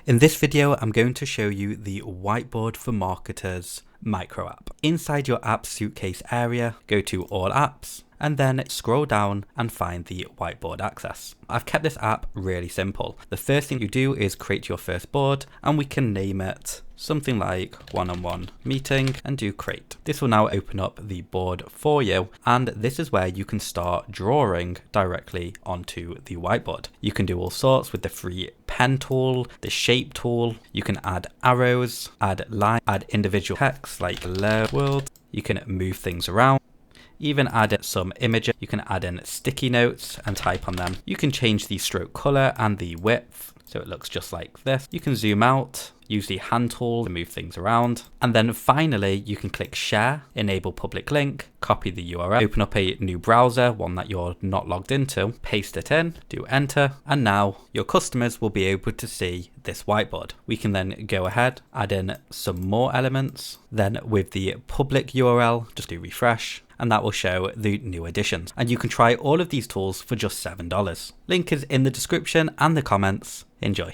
In this video, I'm going to show you the Whiteboard for Marketers micro app. Inside your app suitcase area, go to All Apps, and then scroll down and find the Whiteboard access. I've kept this app really simple. The first thing you do is create your first board, and we can name it something like one-on-one meeting and do create. This will now open up the board for you, and this is where you can start drawing directly onto the whiteboard. You can do all sorts with the free pen tool, the shape tool. You can add arrows, add lines, add individual text like hello world. You can move things around. Even add in some images. You can add in sticky notes and type on them. You can change the stroke color and the width so it looks just like this. You can zoom out, use the hand tool to move things around. And then finally, you can click share, enable public link, copy the URL, open up a new browser, one that you're not logged into, paste it in, do enter, and now your customers will be able to see this whiteboard. We can then go ahead, add in some more elements. Then with the public URL, just do refresh, and that will show the new additions. And you can try all of these tools for just $7. Link is in the description and the comments. Enjoy.